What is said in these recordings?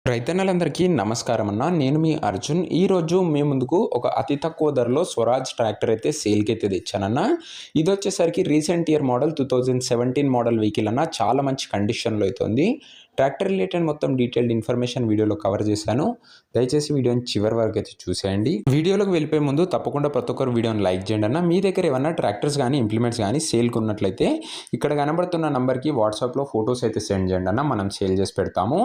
రైతన్నలందరికీ నమస్కారం అన్న. నేను మీ అర్జున్. ఈరోజు మీ ముందుకు ఒక అతి తక్కువ ధరలో స్వరాజ్ ట్రాక్టర్ అయితే సేల్‌కి అయితే తెచ్చానన్న. ఇదొచ్చేసరికి recent year model 2017 model vehicle అన్న. చాలా మంచి కండిషన్‌లో అయితే ఉంది. ట్రాక్టర్ రిలేటెడ్ మొత్తం డీటెయిల్డ్ ఇన్ఫర్మేషన్ వీడియోలో కవర్ చేశాను. దయచేసి వీడియోని చివరి వరకు అయితే చూసేయండి. వీడియోలోకి వెళ్ళిపోయే ముందు తప్పకుండా ప్రతి ఒక్కరు వీడియోని లైక్ చేయండి అన్న. మీ దగ్గర ఏమన్నా ట్రాక్టర్స్ కానీ ఇంప్లిమెంట్స్ కానీ సేల్‌కి ఉన్నట్లయితే ఇక్కడ కనబడుతున్న నంబర్‌కి వాట్సాప్‌లో ఫోటోస్ అయితే సెండ్ చేయండి అన్న. మనం సేల్ చేసి పెడతాము.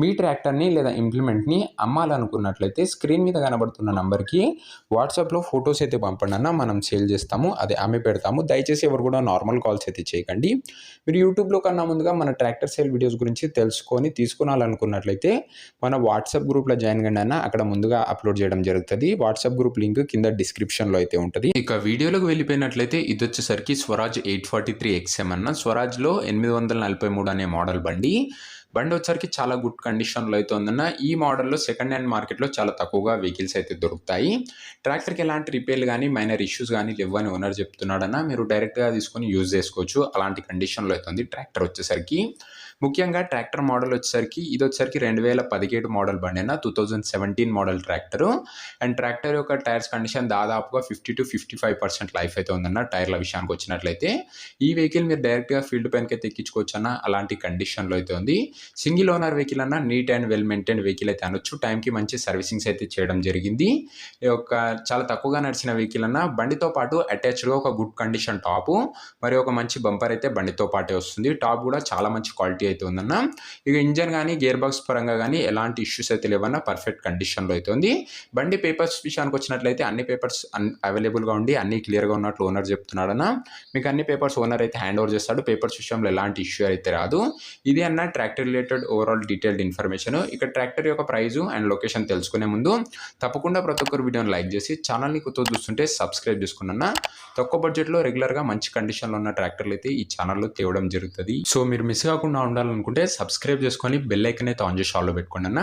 మీ ట్రాక్టర్‌ని లేదా ఇంప్లిమెంట్‌ని అమ్మాలనుకున్నట్లయితే స్క్రీన్ మీద కనబడుతున్న నంబర్‌కి వాట్సాప్‌లో ఫోటోస్ అయితే పంపండి అన్న. మనం సేల్ చేస్తాము. అదే అమ్మి పెడతాము. దయచేసి ఎవరు కూడా నార్మల్ కాల్స్ అయితే చేయకండి. మీరు యూట్యూబ్‌లో కన్నా ముందుగా మన ట్రాక్టర్ సేల్ వీడియోస్ గురించి తెలుసుకొని తీసుకోవాలనుకున్నట్లయితే మన వాట్సాప్ గ్రూప్‌లో జాయిన్ కండి అన్న. అక్కడ ముందుగా అప్లోడ్ చేయడం జరుగుతుంది. వాట్సాప్ గ్రూప్ లింక్ కింద డిస్క్రిప్షన్‌లో అయితే ఉంటుంది. ఇక వీడియోలోకి వెళ్ళిపోయినట్లయితే ఇది వచ్చేసరికి స్వరాజ్ 843 XM అన్న. స్వరాజ్‌లో 843 అనే మోడల్ బండి వచ్చరికి చాలా గుడ్ కండిషన్లో అయితే ఉందన్న. ఈ మోడల్లో సెకండ్ హ్యాండ్ మార్కెట్లో చాలా తక్కువగా వెహికల్స్ అయితే దొరుకుతాయి. ట్రాక్టర్కి ఎలాంటి రిపేర్లు కానీ మైనర్ ఇష్యూస్ కానీ లేవని ఓనర్ చెప్తున్నాడన్న. మీరు డైరెక్ట్గా తీసుకొని యూజ్ చేసుకోవచ్చు. అలాంటి కండిషన్లో అయితే ఉంది ట్రాక్టర్ వచ్చేసరికి. ముఖ్యంగా ట్రాక్టర్ మోడల్ వచ్చేసరికి ఇది వచ్చేసరికి 2017 మోడల్ బండి అన్న. 2017 మోడల్ ట్రాక్టర్. అండ్ ట్రాక్టర్ యొక్క టైర్స్ కండిషన్ దాదాపుగా 50 to 55% లైఫ్ అయితే ఉందన్న. టైర్ల విషయానికి వచ్చినట్లయితే ఈ వెహికల్ మీరు డైరెక్ట్గా ఫీల్డ్ పైనకి అయితే ఎక్కించుకోవచ్చు అన్న. అలాంటి కండిషన్లో అయితే ఉంది. సింగిల్ ఓనర్ వెహికల్ అన్న. Neat and well maintain vehicle అయితే అనొచ్చు. టైంకి మంచి సర్వీసింగ్స్ అయితే చేయడం జరిగింది. ఈ యొక్క చాలా తక్కువగా నడిచిన వెహికల్ అన్న. బండితో పాటు అటాచ్డ్గా ఒక గుడ్ కండిషన్ టాపు మరి ఒక మంచి బంపర్ అయితే బండితో పాటే వస్తుంది. టాప్ కూడా చాలా మంచి క్వాలిటీ అయితే ఉందన్న. ఇక ఇంజన్ కానీ గేర్ బాక్స్ పరంగా కానీ ఎలాంటి ఇష్యూస్ అయితే లేవన్న. పర్ఫెక్ట్ కండిషన్లో అయితే ఉంది. బండి పేపర్స్ విషయానికి వచ్చినట్లయితే అన్ని పేపర్స్ అవైలబుల్గా ఉండి అన్ని క్లియర్గా ఉన్నట్లు ఓనర్ చెప్తున్నాడన్న. మీకు అన్ని పేపర్స్ ఓనర్ అయితే హ్యాండ్ ఓవర్ చేస్తాడు. పేపర్స్ విషయంలో ఎలాంటి ఇష్యూ అయితే రాదు. ఇది అన్న tractor related overall detailed information. ఇక ట్రాక్టర్ యొక్క ప్రైజు అండ్ లొకేషన్ తెలుసుకునే ముందు తప్పకుండా ప్రతి ఒక్కరు వీడియోని లైక్ చేసి ఛానల్ని కొత్త చూస్తుంటే సబ్స్క్రైబ్ చేసుకున్న. తక్కువ బడ్జెట్లో రెగ్యులర్గా మంచి కండిషన్లో ఉన్న ట్రాక్టర్లు అయితే ఈ ఛానల్లో తేవడం జరుగుతుంది. సో మీరు మిస్ కాకుండా ఉండాలనుకుంటే సబ్స్క్రైబ్ చేసుకొని బెల్ ఐకాన్ అయితే ఆన్ చేసి ఆన్లో పెట్టుకోండి అన్న.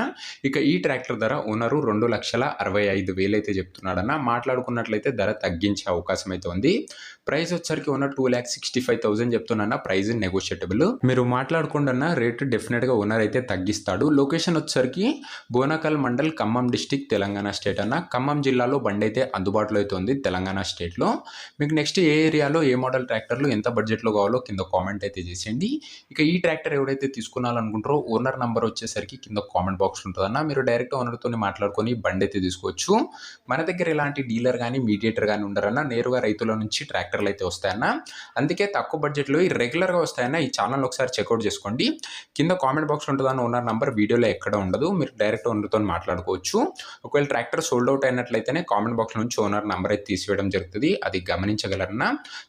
ఇక ఈ ట్రాక్టర్ ధర ఓనరు 2,65,000 అయితే చెప్తున్నాడన్న. మాట్లాడుకున్నట్లయితే ధర తగ్గించే అవకాశం అయితే ఉంది. ప్రైస్ వచ్చరికి ఓనర్ 2,65,000 చెప్తున్నా. Price negotiable. మీరు మాట్లాడుకుండా అన్న రేటు డెఫినెట్గా ఓనర్ అయితే తగ్గిస్తాడు. లొకేషన్ వచ్చరికి బోనకల్ మండల్, ఖమ్మం డిస్టిక్, తెలంగాణ స్టేట్ అన్న. ఖమ్మం జిల్లాలో బండి అయితే అందుబాటులో అయితే ఉంది తెలంగాణ స్టేట్లో. మీకు నెక్స్ట్ ఏ ఏరియాలో ఏ మోడల్ ట్రాక్టర్లు ఎంత బడ్జెట్లో కావాలో కింద కామెంట్ అయితే చేసేయండి. ఇక ఈ ట్రాక్టర్ ఎవరైతే తీసుకోవాలనుకుంటారో ఓనర్ నెంబర్ వచ్చేసరికి కింద కామెంట్ బాక్స్ ఉంటుందన్న. మీరు డైరెక్ట్ ఓనర్తో మాట్లాడుకొని బండి అయితే తీసుకోవచ్చు. మన దగ్గర ఎలాంటి డీలర్ కానీ మీడియేటర్ కానీ ఉండరన్న. నేరుగా రైతుల నుంచి ట్రాక్టర్లు అయితే వస్తాయన్న. అందుకే తక్కువ బడ్జెట్లో ఈ రెగ్యులర్గా వస్తాయన్న. ఈ ఛానల్ ఒకసారి చెక్అవుట్ చేసుకోండి. కింద కామెంట్ బాక్స్ ఉంటుందన్న. ఓనర్ నెంబర్ వీడియోలో ఎక్కడ ఉండదు. మీరు డైరెక్ట్ ఓనర్తో మాట్లాడుకోవచ్చు. ఒకవేళ ట్రాక్టర్ సోల్డ్ అవుట్ అయినట్లయితేనే కామెంట్ బాక్స్ నుంచి ఓనర్ నెంబర్ అయితే తీసివేయడం జరుగుతుంది. అది గమనించగలరన్న.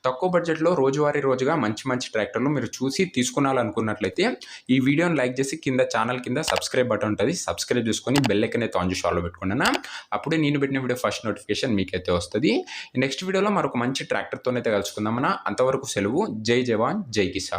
తక్కువ బడ్జెట్లో రోజుగా మంచి మంచి ట్రాక్టర్లు మీరు చూసి తీసుకోవాలనుకున్నట్లయితే ఈ వీడియోని లైక్ చేసి కింద ఛానల్ కింద సబ్స్క్రైబ్ బటన్ ఉంటుంది. సబ్స్క్రైబ్ చేసుకొని బెల్ ఐకాన్ అయితే ఆన్ చేసి ఆన్లో పెట్టుకున్నాను. అప్పుడే నేను పెట్టిన వీడియో ఫస్ట్ నోటిఫికేషన్ మీకైతే వస్తుంది. నెక్స్ట్ వీడియోలో మరొక మంచి ట్రాక్టర్తోనైతే కలుసుకుందామన్నా. అంతవరకు సెలవు. జై జవాన్ జై కిసాన్.